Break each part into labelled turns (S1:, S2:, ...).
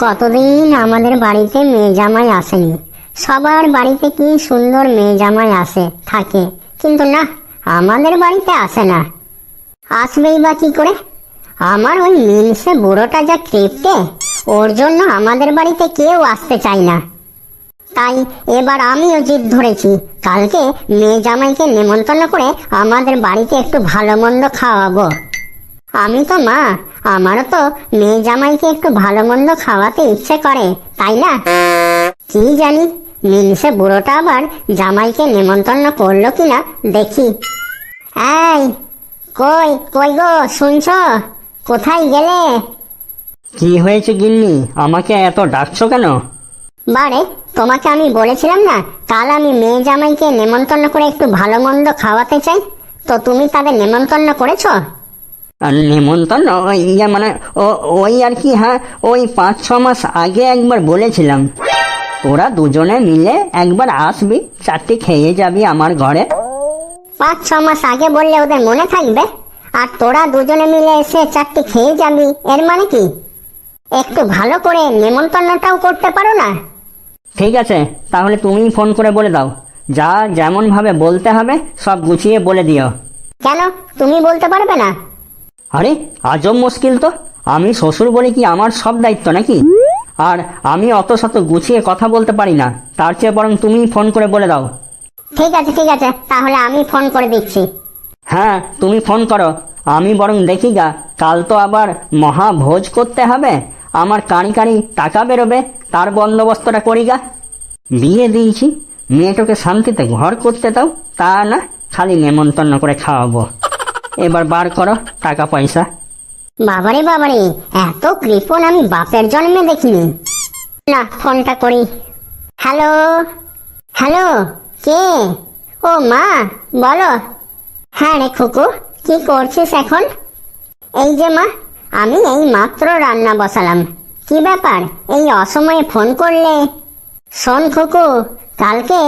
S1: কতদিন আমাদের বাড়িতে মেয়ে জামাই আসেনি। সবার বাড়িতে কি সুন্দর মেয়ে জামাই আসে থাকে, কিন্তু না, আমাদের বাড়িতে আসে না। আসবেই বা কি করে? আমার ওই মিলসে বুড়োটা যা কিপটে, ওর জন্য আমাদের বাড়িতে কেউ আসতে চায় না। তাই এবার আমিও জিদ ধরেছি, কালকে মেয়ে জামাইকে নেমন্তন্ন করে আমাদের বাড়িতে একটু ভালো মন্দ খাওয়াবো। আমি তো মা, আমারও তো মেয়ে জামাইকে একটু ভালো মন্দ খাওয়াতে ইচ্ছে করে, তাই না? কি জানি মিলসে বুড়োটা আবার জামাইকে নেমন্তন্ন করলো কিনা দেখি। এই কই কই গো, শুনছো? কোথায় গেলে?
S2: কি হয়েছে গিন্নি, আমাকে এত ডাকছো কেন?
S1: বারে, তোমাকে আমি বলেছিলাম না কাল আমি মেয়ে জামাইকে নেমন্তন্ন করে একটু ভালো মন্দ খাওয়াতে চাই, তো তুমি তাদের নেমন্তন্ন করেছো?
S2: আর নেমন্তন্ন মানে ওই আর কি, হ্যাঁ, ওই 5-6 মাস আগে একবার বলেছিলাম, তোরা দুজনে মিলে একবার আসবি, চারটি খেয়ে যাবি আমার ঘরে।
S1: 5-6 মাস আগে বললে ওদের মনে থাকবে? আর তোরা দুজনে মিলে এসে চারটি খেয়ে যাবি, এর মানে কি? একটু ভালো করে নেমন্তন্নটাও করতে পারো না?
S2: ঠিক আছে, তাহলে তুমিই ফোন করে বলে দাও, যা যেমন ভাবে বলতে হবে সব গুছিয়ে বলে দিও।
S1: কেন, তুমি বলতে পারবে না?
S2: আরে আজব মুশকিল তো, আমি শ্বশুর বলে কি আমার সব দায়িত্ব নাকি? আর আমি অত শত গুছিয়ে কথা বলতে পারি না, তার চেয়ে বরং তুমিই ফোন করে বলে দাও।
S1: ঠিক আছে ঠিক আছে, তাহলে আমি ফোন করে দিচ্ছি।
S2: হ্যাঁ, তুমি ফোন করো, আমি বরং দেখি গা, কাল তো আবার মহাভোজ করতে হবে, আমার কাঁড়ি কাঁড়ি টাকা বেরোবে, তার বন্দোবস্তটা করি গা। বিয়ে দিয়েছি, মেয়েটাকে শান্তিতে ঘর করতে দাও, তা না খালি নেমন্তন্ন করে খাওয়াবো। এবার বার করো টাকা পয়সা।
S1: বাবারে বাবারে, এত কৃপণ আমি বাপের জন্মে দেখিনি। না, ফোনটা করি। হ্যালো হ্যালো, কে? ও মা, বলো। হ্যাঁ রে খুকু, কি করছিস এখন? এই যে মা, আমি এই মাত্র রান্না বসালাম। কি ব্যাপার, এই অসময়ে ফোন করলে? শোন খুকু, কালকে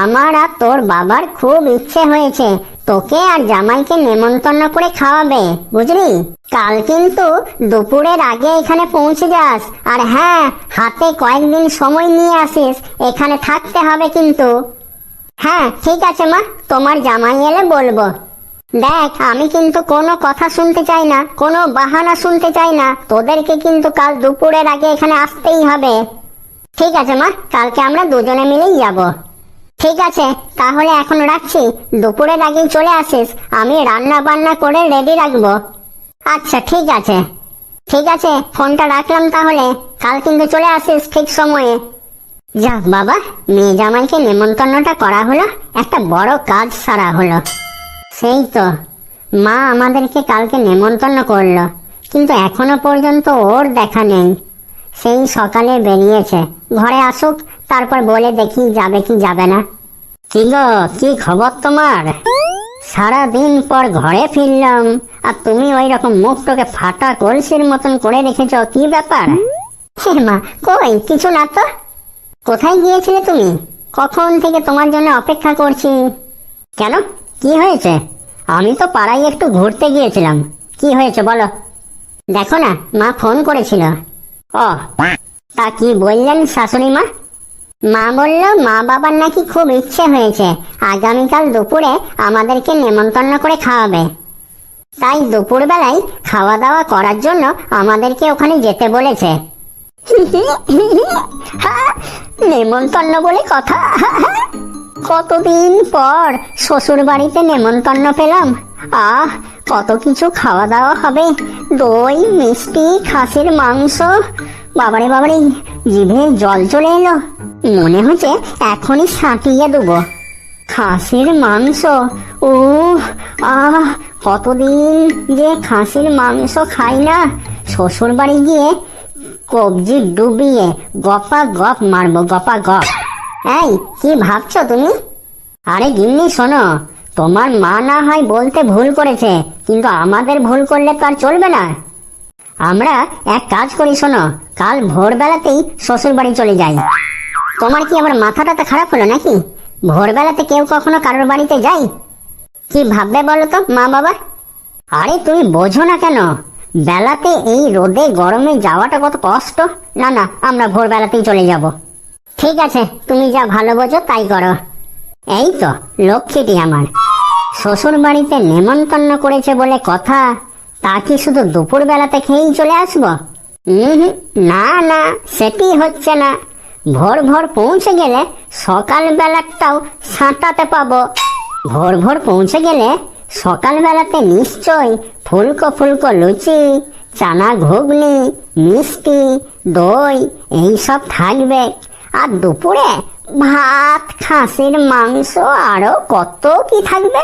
S1: আমার আর তোর বাবার খুব ইচ্ছে হয়েছে তোকে আর জামাইকে নেমন্তন্ন করে খাওয়াবে, বুঝলি? কাল কিন্তু দুপুরের আগে এখানে পৌঁছে যাস, আর হ্যাঁ, হাতে কয়েকদিন সময় নিয়ে আসিস, এখানে থাকতে হবে কিন্তু। হ্যাঁ ঠিক আছে মা, তোমার জামাই এলে বলবো। দেখ, আমি কিন্তু কোনো কথা শুনতে চাই না, কোনো বাহানা শুনতে চাই না, তোদেরকে কিন্তু কাল দুপুরের আগে এখানে আসতেই হবে। ঠিক আছে মা, কালকে আমরা দুজনে মিলেই যাব। ঠিক আছে, তাহলে এখন রাখছি, দুপুরের আগেই চলে আসিস, আমি রান্না বান্না করে রেডি রাখবো। আচ্ছা ঠিক আছে। ঠিক আছে, ফোনটা রাখলাম তাহলে, কাল কিন্তু চলে আসিস ঠিক সময়ে। যাক বাবা, মেয়ে জামাইকে নেমন্তন্নটা করা হলো, একটা বড় কাজ সারা হলো। সেই তো, মা আমাদেরকে কালকে নেমন্তন্ন করলো, কিন্তু এখনো পর্যন্ত ওর দেখা নেই। সেই সকালে বেরিয়েছে, ঘরে আসুক, তারপর বলে দেখি যাবে কি যাবে না। কি গো, কি খবর তোমার? সারাদিন পর ঘরে ফিরলাম, আর তুমি ওই রকম মুখটাকে ফাটা কলসির মতন করে রেখেছ, কি ব্যাপার? হে মা, কই কিছু না তো। কোথায় গিয়েছিলে তুমি? কখন থেকে তোমার জন্য অপেক্ষা করছি। কেন, কি হয়েছে? আমি তো পাড়ায় একটু ঘুরতে গিয়েছিলাম। কি হয়েছে বলো? দেখো না, মা ফোন করেছিল। ও, তা কি বললেন শাশুড়ি মা? মা বলল মা বাবার নাকি খুব ইচ্ছে হয়েছে আগামীকাল দুপুরে আমাদেরকে নেমন্তন্ন করে খাওয়াবে, তাই দুপুর বেলায় খাওয়া দাওয়া করার জন্য আমাদেরকে ওখানে যেতে বলেছে। নেমন্তন্ন বলে কথা, কতদিন পর শ্বশুর বাড়িতে নেমন্তন্ন পেলাম। আহ, কত কিছু খাওয়া দাওয়া হবে, দই মিষ্টি খাসির মাংস, বাবারে বাবারে, জিভে জল চলে এলো, মনে হচ্ছে এখনই সাঁটিয়ে দেবো। খাসির মাংস, ও আহ, কতদিন যে খাসির মাংস খাই না। শ্বশুর বাড়ি গিয়ে কবজি ডুবিয়ে গপা গপ মারবো, গপা গপ। এই, কি ভাবছো তুমি? আরে গিন্নি শোনো, তোমার মা না হয় বলতে ভুল করেছে, কিন্তু আমাদের ভুল করলে তো আর চলবে না। আমরা এক কাজ করি, শোনো, কাল ভোরবেলাতেই শ্বশুর বাড়ি চলে যাই। তোমার কি আবার মাথাটা খারাপ হলো নাকি? ভোরবেলাতে কেউ কখনো কারোর বাড়িতে যায়? কি ভাববে বলো তো মা বাবা? আরে তুমি বোঝো না কেন, বেলাতে এই রোদে গরমে যাওয়াটা কত কষ্ট। না না, আমরা ভোরবেলাতেই চলে যাব। ঠিক আছে, তুমি যা ভালো বোঝো তাই করো। এই তো লক্ষ্মীটি আমার, শ্বশুর বাড়িতে নেমন্তন্ন করেছে বলে কথা, তা কি শুধু দুপুর বেলাতে খেয়েই চলে আসবো? না না, সেটি হচ্ছে না। ভোর ভোর পৌঁছে গেলে সকাল বেলাটাও সাঁতাতে পাবো। ভোর ভোর পৌঁছে গেলে সকাল বেলাতে নিশ্চয় ফুলকো ফুলকো লুচি, চানা ঘুগনি, মিষ্টি, দই এইসব থাকবে। আর দুপুরে ভাত, খাসির মাংস, আরো কত কি থাকবে।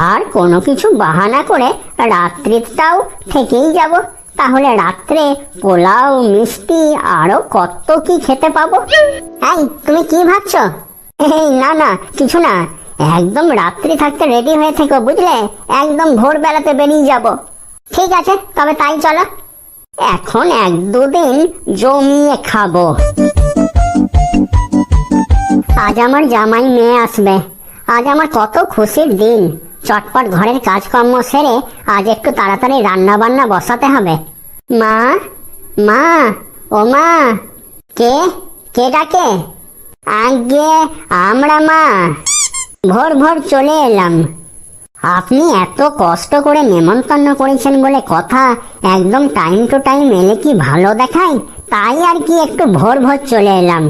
S1: আর কোনো কিছু বাহানা করে রাত্রিটাও থেকেই যাব, তাহলে রাত্রে পোলাও, মিষ্টি, আরো কত কি খেতে পাবো। এই তুমি কি ভাবছো? এই না না, কিছু না। একদম রাত্রি থাকতে রেডি হয়ে থেকো, বুঝলে? একদম ভোর বেলাতে বেরিয়ে যাব। ঠিক আছে, তবে তাই চলো। এখন 1-2 দিন জমিয়ে খাবো। আজ আমার জামাই মেয়ে আসবে। আজ আমার কত খুশির দিন। চটপট ঘরের কাজকর্ম সেরে আজ একটু তাড়াতাড়ি রান্না বান্না বসাতে হবে। মা, মা, ও মা। কে কে ডাকে? আগে আমরা মা। ভোর ভোর চলে এলাম। আপনি এত কষ্ট করে নেমন্তন্ন করেছেন বলে কথা, একদম টাইম টু টাইম এলে কি ভালো দেখায়? তাই আর কি একটু ভোর ভোর চলে এলাম।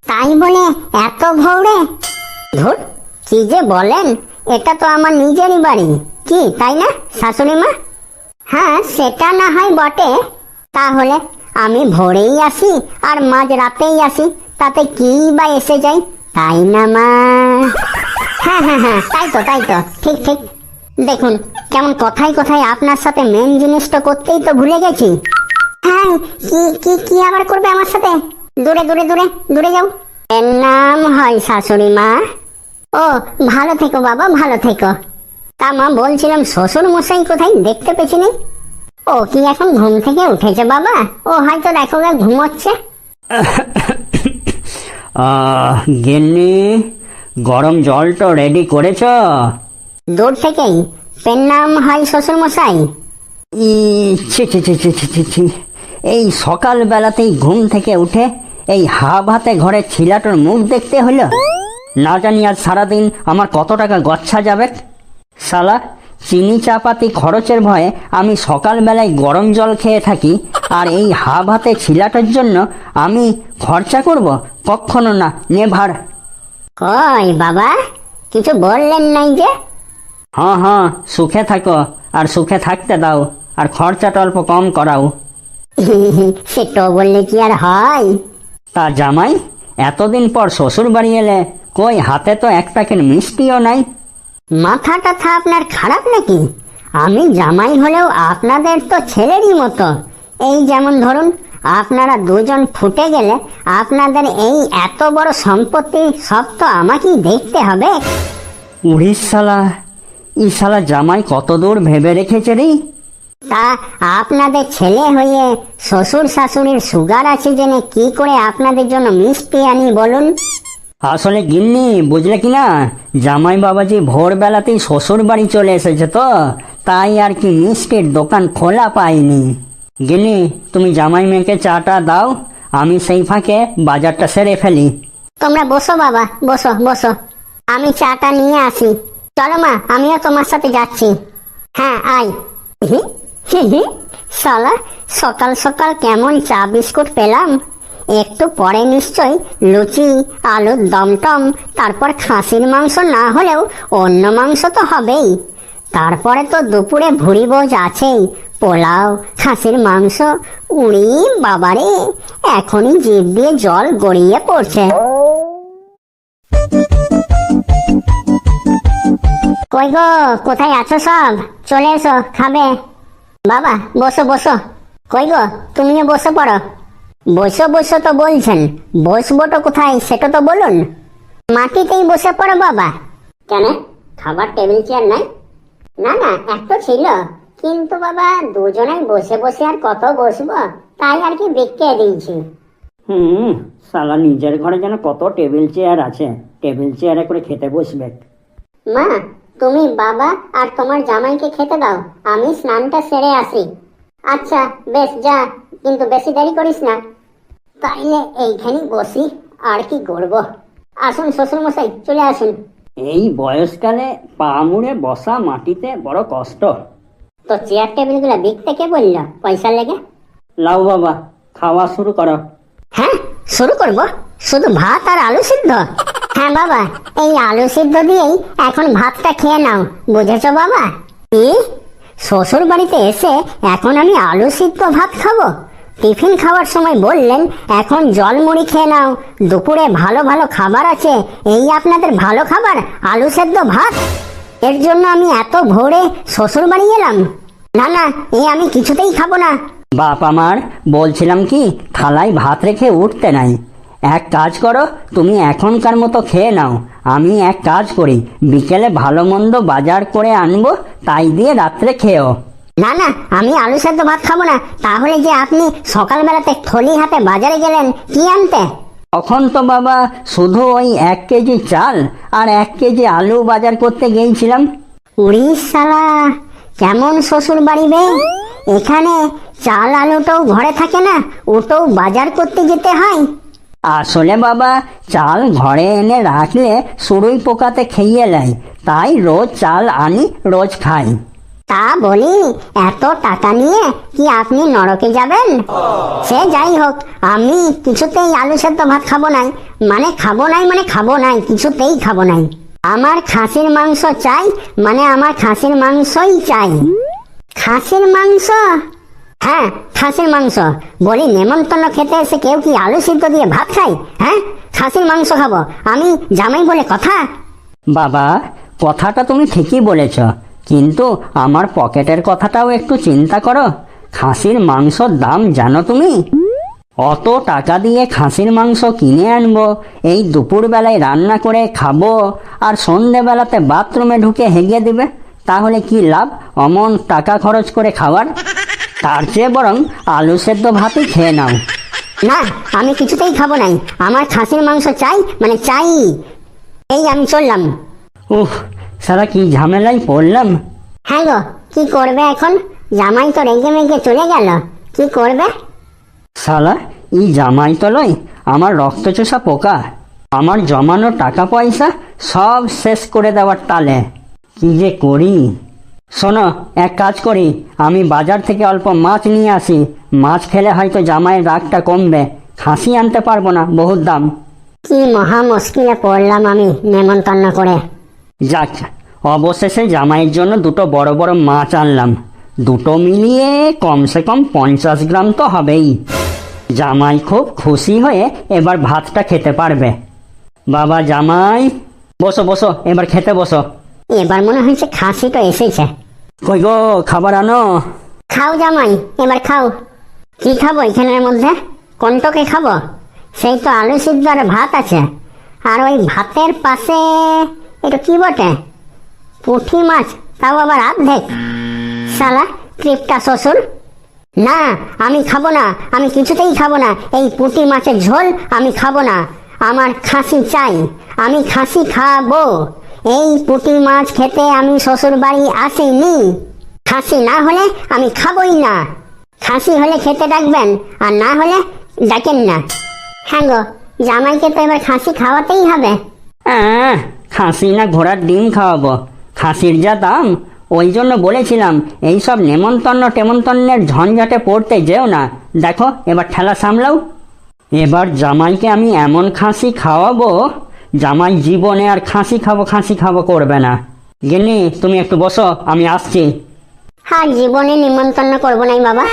S1: তাই বলে এত ভোরে? ধুর, কি যে বলেন, এটা তো আমার নিজেরই বাড়ি, কি তাই না শাশুড়ি মা? হ্যাঁ, সেটা না হয় বটে। তাহলে আমি ভোরেই আসি আর মাঝ রাতেই আসি, তাতে কি বা এসে যাই, তাই না মা? হ্যাঁ হ্যাঁ হ্যাঁ, তাই তো তাই তো, ঠিক ঠিক। দেখুন কেমন কথায় কথায় আপনার সাথে মেন জিনিসটা করতেই তো ভুলে গেছি। হ্যাঁ, কি কি কি আবার করবে আমার সাথে? দূরে দূরে দূরে দূরে যাও। এর নাম হয় শাশুড়ি মা। ও, ভালো থেকো বাবা, ভালো থেকো। তা মা, বলছিলাম শ্বশুর মশাই কোথায়, দেখতে পেছি নি। ও কি এখন ঘুম থেকে উঠেছে বাবা? ও হয়তো দেখো গা ঘুমোচ্ছে।
S2: গিন্নি, গরম জলটা রেডি করেছ?
S1: দূর থেকেই পেন নাম হয় শ্বশুর মশাই।
S2: ছি ছি ছি ছি ছি ছি ছি। এই সকাল বেলাতেই ঘুম থেকে উঠে এই হাফ হাতে ঘরের ছিলাটোর মুখ দেখতে হলো। না জানি আজ সারাদিন আমার কত টাকা গচ্ছা যাবে। শালা, চিনি চাপাতি খরচের ভয়ে আমি সকালবেলায় গরম জল খেয়ে থাকি, আর এই হাফ হাতে ছিলাটার জন্য আমি খরচা করব? কখনো না, নেভার।
S1: কই বাবা, কিছু বললেন নাই যে?
S2: হ্যাঁ হ্যাঁ, সুখে থাকো আর সুখে থাকতে দাও, আর খরচাটা অল্প কম করাও।
S1: সেটা বললে কি আর হয়?
S2: তা জামাই, এতদিন পর শ্বশুর বাড়ি এলে, কই হাতে তো এক প্যাকেট মিষ্টিও নাই।
S1: মাথা টাথা আপনার খারাপ নাকি? আমি জামাই হলেও আপনাদের তো ছেলেরই মতো। এই যেমন ধরুন, আপনারা দুজন ফুটে গেলে আপনাদের এই এত বড় সম্পত্তি সব তো আমাকেই দেখতে হবে।
S2: উড়িস শালা, ই শালা জামাই কত দূর ভেবে রেখেছে রে।
S1: তা আপনাদের ছেলে হয়ে শ্বশুর শাশুড়ির সুগার আছে জেনে কি করে আপনাদের জন্য মিষ্টি আনি বলুন?
S2: আসলে গিন্নি, বুঝলে কিনা, জামাই বাবাজি ভোরবেলাতেই শ্বশুর বাড়ি চলে এসেছে তো, তাই আর কি মিষ্টির দোকান খোলা পাইনি। গিন্নি, তুমি জামাই মেয়েকে চাটা দাও, আমি সেই ফাঁকে বাজারটা সেরে ফেলি।
S1: তোমরা বসো বাবা, বসো বসো, আমি চাটা নিয়ে আসি। চলো মা, আমিও তোমার সাথে যাচ্ছি। হ্যাঁ আয়। শালা, সকাল সকাল কেমন চা বিস্কুট পেলাম। একটু পরে নিশ্চয় লুচি, আলুর দমটম, তারপর খাসির মাংস না হলেও অন্য মাংস তো হবেই। তারপরে তো দুপুরে ভুড়ি ভোজ আছেই, পোলাও, খাসির মাংস। উড়ি বাবারে, এখনই জিভ দিয়ে জল গড়িয়ে পড়ছে। কই গো, কোথায় আছো সব? চলে এসো, খাবে। বাবা বসো বসো। কই গো, তুমিও বসে পড়ো। বসো বসো তো বলছেন, বসবোটা কোথায় সেটা তো বলুন। মাটিতেই বসে পড়ো বাবা। কেন, খাবার টেবিল চেয়ার নাই? না না, একটা ছিল, কিন্তু বাবা দুজনেই বসে বসে আর কত বসবো, তাই আর কি বিক্কে দিয়েছি।
S2: শালা নিজের ঘরে যেন কত টেবিল চেয়ার আছে, টেবিল চেয়ারে করে খেতে বসবে।
S1: মা, তুমি বাবা আর তোমার জামাইকে খেতে দাও, আমি স্নানটা সেরে আসি। আচ্ছা বেশ যা, কিন্তু বেশি দেরি করিস না। তাইলে এইখানে বসি, আর কি করব। আসুন শ্বশুর মশাই, চলে আসুন।
S2: এই বয়সকালে পা মুড়ে বসা মাটিতে বড় কষ্ট।
S1: তো চেয়ার টেবিলগুলো বিকতে কে বললো পয়সা লেগে?
S2: লাও বাবা, খাওয়া শুরু করো।
S1: হ্যাঁ, শুরু করব? শুধু ভাত আর আলু সিদ্ধ? হ্যাঁ বাবা, এই আলু সিদ্ধ দিয়েই এখন ভাতটা খেয়ে নাও, বুঝেছো বাবা? কি, শ্বশুর বাড়িতে এসে এখন আমি আলু সিদ্ধ ভাত খাবো? টিফিন খাওয়ার সময় বললেন এখন জল মুড়ি খেয়ে নাও, দুপুরে ভালো ভালো খাবার আছে, এই আপনাদের ভালো খাবার আলু সেদ্ধ ভাত? এর জন্য আমি এত ভোরে শ্বশুর বাড়ি এলাম? না না, আমি কিছুতেই খাবো না।
S2: বাপ আমার, বলছিলাম কি থালায় ভাত রেখে উঠতে নাই। এক কাজ করো, তুমি এখনকার মতো খেয়ে নাও। আমি এক কাজ করি, বিকেলে ভালো মন্দ বাজার করে আনবো, তাই দিয়ে রাত্রে খেও।
S1: না না, আমি আলু সেদ্ধ ভাত খাবো না। তাহলে যে আপনি সকালবেলাতে থলি হাতে বাজারে গেলেন কি আনতে?
S2: তখন তো বাবা শুধু ওই 1 কেজি চাল আর 1 কেজি আলু বাজার করতে গিয়েছিলাম।
S1: উড়িষ্যালা, কেমন শ্বশুর বাড়ি বে! এখানে চাল আলুটাও ঘরে থাকে না, ওটাও বাজার করতে যেতে হয়।
S2: আসলে বাবা, চাল ঘরে এনে রাখলে সুরুই পোকাতে খেয়ে নেয়, তাই রোজ চাল আনি, রোজ খাই।
S1: তা বলি, এত টাকা নিয়ে কি আপনি নরকে যাবেন? সে যাই হোক, আমি কিছুতেই আলু সেদ্ধ ভাত খাবো নাই। মানে খাবো নাই, কিছুতেই খাবো নাই। আমার খাসির মাংস চাই, মানে আমার খাসির মাংসই চাই। খাসির মাংস? হ্যাঁ, খাসির মাংস। বলি, নেমন্তন্ন খেতে এসে কেউ কি আলু সিদ্ধ দিয়ে ভাত খায়? হ্যাঁ, খাসির মাংস খাবো আমি, জামাই বলে কথা।
S2: বাবা, কথাটা তুমি ঠিকই বলেছ, কিন্তু আমার পকেটের কথাটাও একটু চিন্তা করো। খাসির মাংসর দাম জানো তুমি? অত টাকা দিয়ে খাসির মাংস কিনে আনবো, এই দুপুরবেলায় রান্না করে খাবো, আর সন্ধেবেলাতে বাথরুমে ঢুকে হেগে দিবে, তাহলে কি লাভ অমন টাকা খরচ করে খাওয়ার? তার চেয়ে বরং আলু সেদ্ধ ভাতই খেয়ে নাও।
S1: না, আমি কিছুতেই খাবো নাই। আমার খাসির মাংস চাই, মানে চাই। এই আমি চললাম।
S2: উফ, সারা কি ঝামেলায় পড়লাম।
S1: হ্যাঁ গো, কি করবে এখন? জামাই তো রেগে মেগে চলে গেল, কি করবে?
S2: শালা, এই জামাই তো লয়, আমার রক্তচোষা পোকা। আমার জমানো টাকা পয়সা সব শেষ করে দেওয়ার তালে। কি যে করি। শোনো, এক কাজ করি, আমি বাজার থেকে অল্প মাছ নিয়ে আসি। মাছ খেলে হয়তো জামাইয়ের রাগটা কমবে। খাসি আনতে পারবো না, বহুত দাম।
S1: কি মহা মুশকিলে পড়লাম আমি নেমন্তন্ন করে।
S2: যাক, অবশেষে জামাইয়ের জন্য দুটো বড় বড় মাছ আনলাম। দুটো মিলিয়ে কমসে কম 50 গ্রাম তো হবেই। জামাই খুব খুশি হয়ে এবার ভাতটা খেতে পারবে। বাবা জামাই, বসো বসো, এবার খেতে বসো।
S1: এবার মনে হয়েছে খাসি তো এসেছে।
S2: কই গো, খাবার আনো।
S1: খাও জামাই, এবার খাও। কি খাবো এখানের মধ্যে? কোনটাকে খাবো? সেই তো আলু সিদ্ধ আর ভাত আছে। আর ওই ভাতের পাশে এটা কি বটে? পুঁটি মাছ, তাও আবার অর্ধেক। শালা ক্রিপ্টা শ্বশুর। না, আমি খাবো না, আমি কিছুতেই খাবো না। এই পুঁটি মাছের ঝোল আমি খাবো না। আমার খাসি চাই, আমি খাসি খাবো। এই পুঁটি মাছ খেতে আমি শ্বশুর বাড়ি আসিনি। খাসি না হলে আমি খাবোই না। খাসি হলে খেতে ডাকবেন, আর না হলে ডাকেন না। হ্যাঁ গো, জামাইকে তো এবার খাসি খাওয়াতেই হবে।
S2: খাসি না ঘোড়ার ডিম খাওয়াবো? খাসির যা দাম, ওই জন্য বলেছিলাম এইসব নেমন্তন্ন টেমন্তন্নের ঝঞ্ঝাটে পড়তে যেও না। দেখো, এবার ঠেলা সামলাও। এবার জামাইকে আমি এমন খাসি খাওয়াবো, জামাই জীবনে আর খাসি খাবো করবে না। গিন্নি, তুমি একটু বসো, আমি আসছি।
S1: হ্যাঁ, জীবনে নিমন্ত্রণ করবো নাই বাবা।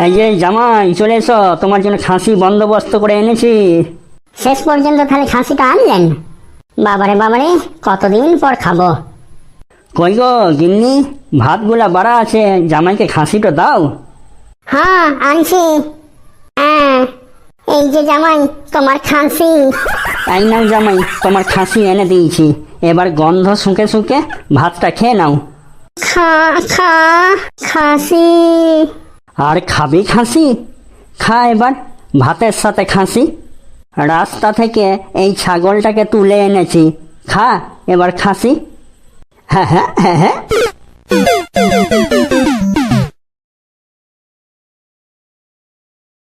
S2: এই যে জামাই, চলে এসো, তোমার জন্য খাসি বন্দোবস্ত করে এনেছি।
S1: শেষ পর্যন্ত তাহলে খাসিটা আনলেন? বাবারে বাবারে, কতদিন পর খাবো।
S2: কই গো গিন্নি, ভাতগুলা বাড়া আছে, জামাইকে খাসিটা দাও।
S1: হ্যাঁ, আনছি। হ্যাঁ, এই যে জামাই, তোমার খাসি।
S2: তাই নাও জামাই, তোমার খাসি এনে দিয়েছি। এবার গন্ধ শুকে শুকে ভাতটা খেয়ে নাও।
S1: খাসি।
S2: আর খাবি খাসি? খা এবার ভাতের সাথে খাসি। রাস্তা থেকে এই ছাগলটাকে তুলে এনেছি, খা এবার খাসি। হ্যাঁ হ্যাঁ হ্যাঁ হ্যাঁ।